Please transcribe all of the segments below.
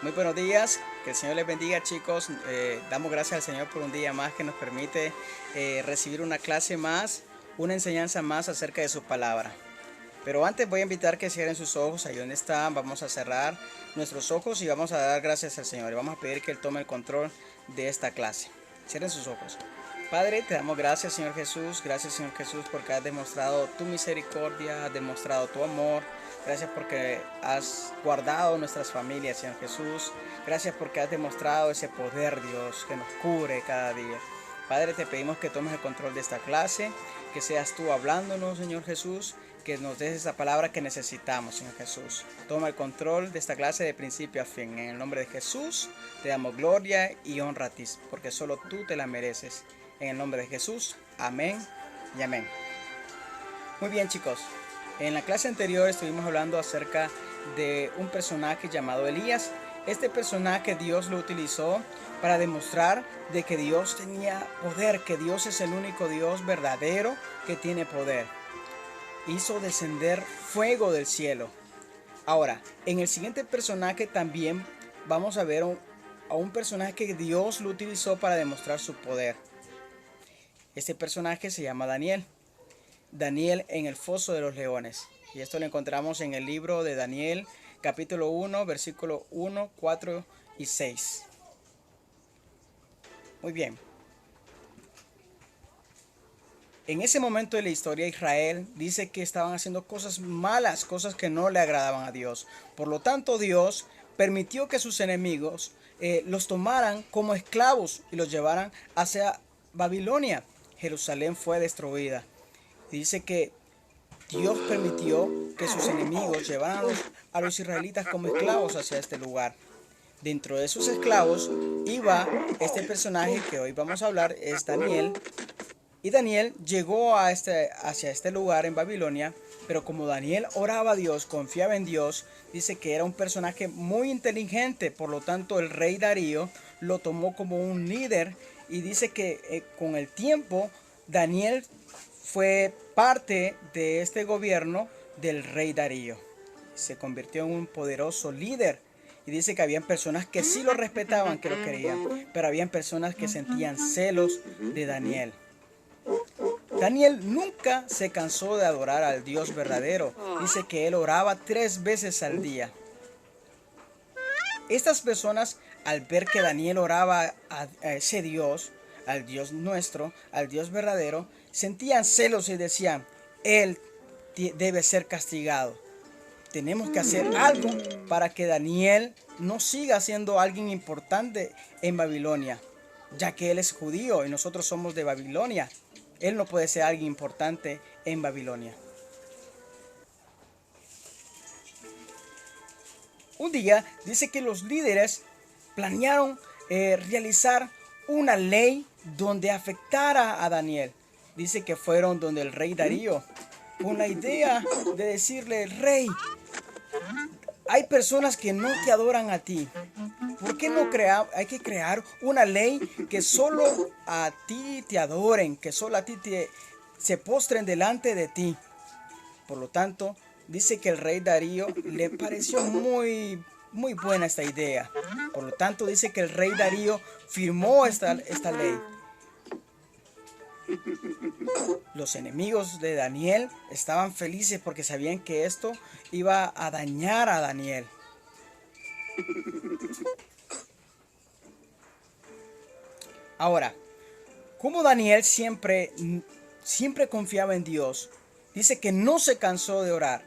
Muy buenos días, que el Señor les bendiga, chicos. Damos gracias al Señor por un día más que nos permite recibir una clase más, una enseñanza más acerca de su palabra. Pero antes voy a invitar que cierren sus ojos ahí donde están. Vamos a cerrar nuestros ojos y vamos a dar gracias al Señor. Y vamos a pedir que Él tome el control de esta clase. Cierren sus ojos. Padre, te damos gracias, Señor Jesús. Gracias, Señor Jesús, porque has demostrado tu misericordia, has demostrado tu amor. Gracias porque has guardado nuestras familias, Señor Jesús. Gracias porque has demostrado ese poder, Dios, que nos cubre cada día. Padre, te pedimos que tomes el control de esta clase, que seas tú hablándonos, Señor Jesús, que nos des esa palabra que necesitamos, Señor Jesús. Toma el control de esta clase de principio a fin. En el nombre de Jesús, te damos gloria y honra a ti, porque solo tú te la mereces. En el nombre de Jesús, amén y amén. Muy bien, chicos. En la clase anterior estuvimos hablando acerca de un personaje llamado Elías. Este personaje Dios lo utilizó para demostrar de que Dios tenía poder, que Dios es el único Dios verdadero que tiene poder. Hizo descender fuego del cielo. Ahora, en el siguiente personaje también vamos a ver a un personaje que Dios lo utilizó para demostrar su poder. Este personaje se llama Daniel. Daniel en el foso de los leones. Y esto lo encontramos en el libro de Daniel, capítulo 1, versículo 1, 4 y 6. Muy bien. En ese momento de la historia, Israel dice que estaban haciendo cosas malas, cosas que no le agradaban a Dios. Por lo tanto, Dios permitió que sus enemigos los tomaran como esclavos y los llevaran hacia Babilonia. Jerusalén fue destruida. Dice que Dios permitió que sus enemigos llevaran a los israelitas como esclavos hacia este lugar. Dentro de esos esclavos iba este personaje que hoy vamos a hablar, es Daniel. Y Daniel llegó hacia este lugar en Babilonia, pero como Daniel oraba a Dios, confiaba en Dios, dice que era un personaje muy inteligente, por lo tanto el rey Darío lo tomó como un líder y dice que con el tiempo Daniel fue parte de este gobierno del rey Darío. Se convirtió en un poderoso líder. Y dice que habían personas que sí lo respetaban, que lo querían, pero habían personas que sentían celos de Daniel. Daniel nunca se cansó de adorar al Dios verdadero. Dice que él oraba 3 veces al día. Estas personas, al ver que Daniel oraba a ese Dios, al Dios nuestro, al Dios verdadero, sentían celos y decían, él debe ser castigado. Tenemos que hacer algo para que Daniel no siga siendo alguien importante en Babilonia, ya que él es judío y nosotros somos de Babilonia. Él no puede ser alguien importante en Babilonia. Un día dice que los líderes planearon realizar una ley donde afectara a Daniel. Dice que fueron donde el rey Darío con la idea de decirle, rey, hay personas que no te adoran a ti. ¿Por qué no hay que crear una ley que solo a ti te adoren, que solo a ti se postren delante de ti? Por lo tanto, dice que el rey Darío le pareció muy buena esta idea. Por lo tanto, dice que el rey Darío firmó esta ley. Los enemigos de Daniel estaban felices porque sabían que esto iba a dañar a Daniel. Ahora, como Daniel siempre confiaba en Dios, dice que no se cansó de orar.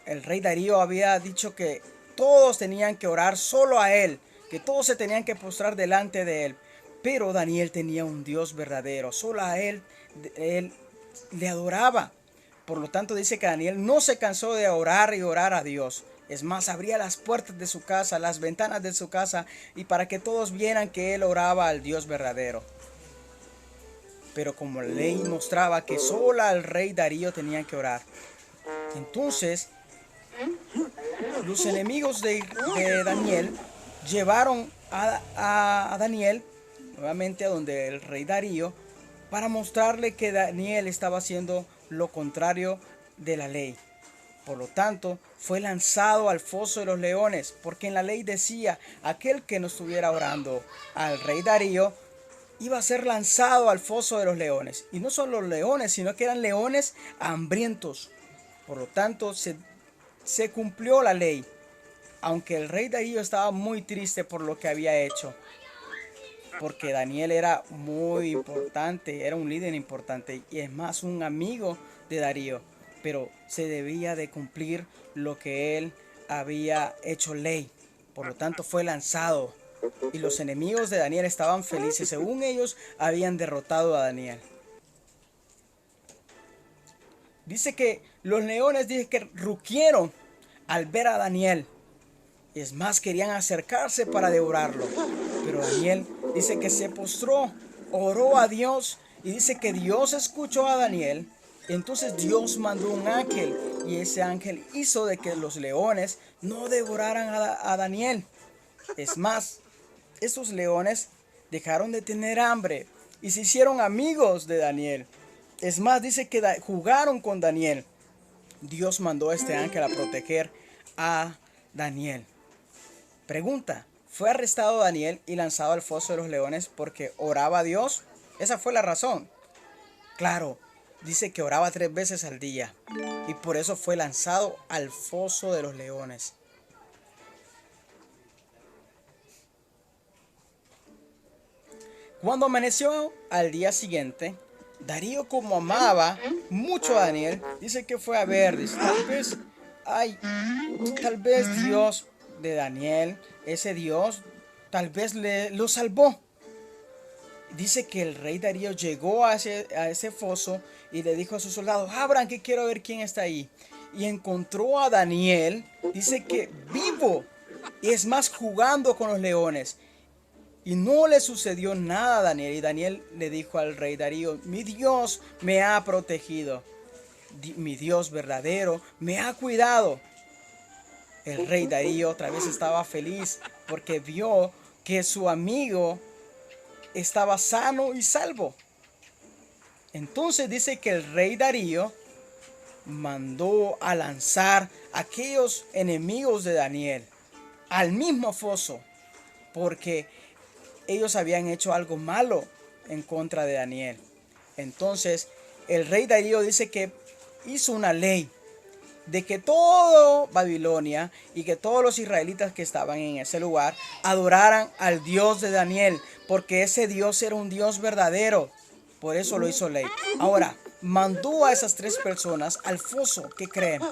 El rey Darío había dicho que todos tenían que orar solo a él, que todos se tenían que postrar delante de él. Pero Daniel tenía un Dios verdadero, solo a él le adoraba. Por lo tanto dice que Daniel no se cansó de orar y orar a Dios. Es más, abría las puertas de su casa, las ventanas de su casa, y para que todos vieran que él oraba al Dios verdadero. Pero como la ley mostraba que solo al rey Darío tenían que orar, entonces los enemigos de Daniel llevaron a Daniel nuevamente a donde el rey Darío para mostrarle que Daniel estaba haciendo lo contrario de la ley. Por lo tanto, fue lanzado al foso de los leones, porque en la ley decía, aquel que no estuviera orando al rey Darío, iba a ser lanzado al foso de los leones. Y no solo los leones, sino que eran leones hambrientos. Por lo tanto, se cumplió la ley, aunque el rey Darío estaba muy triste por lo que había hecho, porque Daniel era muy importante, era un líder importante y es más un amigo de Darío, pero se debía de cumplir lo que él había hecho ley. Por lo tanto fue lanzado y los enemigos de Daniel estaban felices, según ellos habían derrotado a Daniel. Dice que los leones dice que rugieron al ver a Daniel. Es más, querían acercarse para devorarlo. Pero Daniel dice que se postró, oró a Dios y dice que Dios escuchó a Daniel. Entonces Dios mandó un ángel y ese ángel hizo de que los leones no devoraran a Daniel. Es más, esos leones dejaron de tener hambre y se hicieron amigos de Daniel. Es más, dice que jugaron con Daniel. Dios mandó a este ángel a proteger a Daniel. Pregunta, ¿fue arrestado Daniel y lanzado al foso de los leones porque oraba a Dios? Esa fue la razón. Claro, dice que oraba 3 veces al día y por eso fue lanzado al foso de los leones. Cuando amaneció al día siguiente, Darío, como amaba mucho a Daniel, dice que fue a ver, dice, tal vez Dios de Daniel, ese Dios, tal vez lo salvó. Dice que el rey Darío llegó a ese foso y le dijo a sus soldados, abran que quiero ver quién está ahí. Y encontró a Daniel, dice que vivo, y es más jugando con los leones. Y no le sucedió nada a Daniel. Y Daniel le dijo al rey Darío, mi Dios me ha protegido. Mi Dios verdadero me ha cuidado. El rey Darío otra vez estaba feliz porque vio que su amigo estaba sano y salvo. Entonces dice que el rey Darío mandó a lanzar a aquellos enemigos de Daniel al mismo foso, porque ellos habían hecho algo malo en contra de Daniel. Entonces el rey Darío dice que hizo una ley de que todo Babilonia y que todos los israelitas que estaban en ese lugar adoraran al Dios de Daniel, porque ese Dios era un Dios verdadero. Por eso lo hizo ley. Ahora, mandó a esas 3 personas al foso. ¿Qué creen?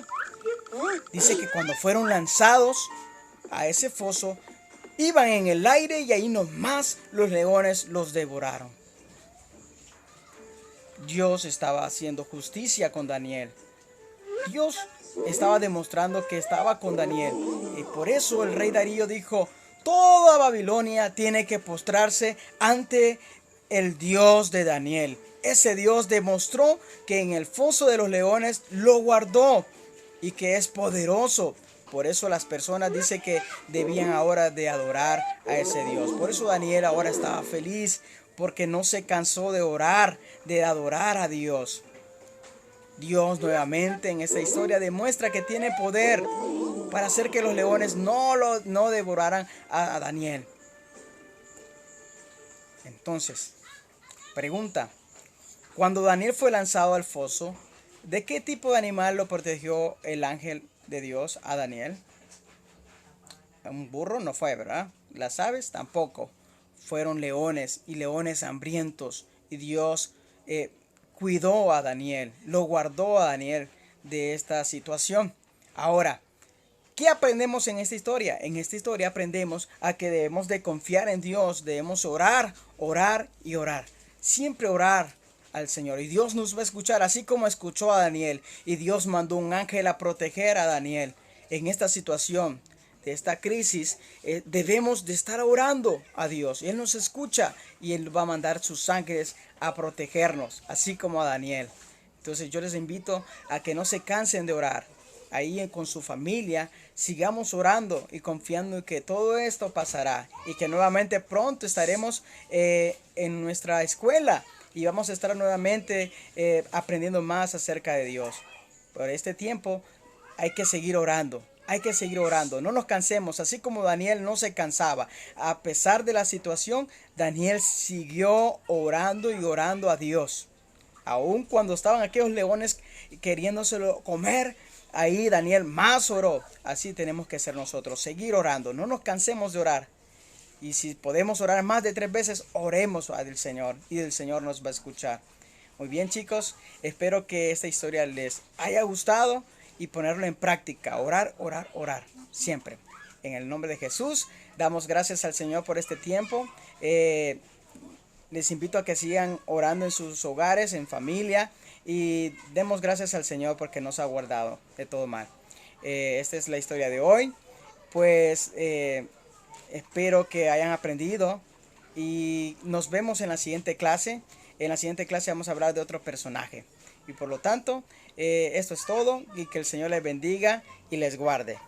Dice que cuando fueron lanzados a ese foso, iban en el aire y ahí nomás los leones los devoraron. Dios estaba haciendo justicia con Daniel. Dios estaba demostrando que estaba con Daniel. Y por eso el rey Darío dijo, toda Babilonia tiene que postrarse ante el Dios de Daniel. Ese Dios demostró que en el foso de los leones lo guardó y que es poderoso. Por eso las personas dicen que debían ahora de adorar a ese Dios. Por eso Daniel ahora estaba feliz, porque no se cansó de orar, de adorar a Dios. Dios nuevamente en esta historia demuestra que tiene poder para hacer que los leones no devoraran a Daniel. Entonces, pregunta, cuando Daniel fue lanzado al foso, ¿de qué tipo de animal lo protegió el ángel de Dios a Daniel? Un burro no fue, ¿verdad? Las aves tampoco. Fueron leones y leones hambrientos. Y Dios cuidó a Daniel, lo guardó a Daniel de esta situación. Ahora, ¿qué aprendemos en esta historia? En esta historia aprendemos a que debemos de confiar en Dios, debemos orar, orar y orar. Siempre orar al Señor y Dios nos va a escuchar, así como escuchó a Daniel y Dios mandó un ángel a proteger a Daniel. En esta situación de esta crisis debemos de estar orando a Dios. Él nos escucha y Él va a mandar sus ángeles a protegernos, así como a Daniel. Entonces yo les invito a que no se cansen de orar. Ahí con su familia, sigamos orando y confiando en que todo esto pasará y que nuevamente pronto estaremos en nuestra escuela y vamos a estar nuevamente aprendiendo más acerca de Dios. Por este tiempo hay que seguir orando. Hay que seguir orando, no nos cansemos, así como Daniel no se cansaba. A pesar de la situación, Daniel siguió orando y orando a Dios. Aun cuando estaban aquellos leones queriéndoselo comer, ahí Daniel más oró. Así tenemos que ser nosotros, seguir orando, no nos cansemos de orar. Y si podemos orar más de 3 veces, oremos al Señor y el Señor nos va a escuchar. Muy bien, chicos, espero que esta historia les haya gustado y ponerlo en práctica. Orar, orar, orar, siempre. En el nombre de Jesús, damos gracias al Señor por este tiempo. Les invito a que sigan orando en sus hogares, en familia, y demos gracias al Señor porque nos ha guardado de todo mal. Esta es la historia de hoy. Pues espero que hayan aprendido y nos vemos en la siguiente clase. En la siguiente clase vamos a hablar de otro personaje. Y por lo tanto, esto es todo y que el Señor les bendiga y les guarde.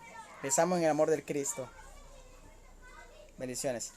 Les amo en el amor del Cristo. Bendiciones.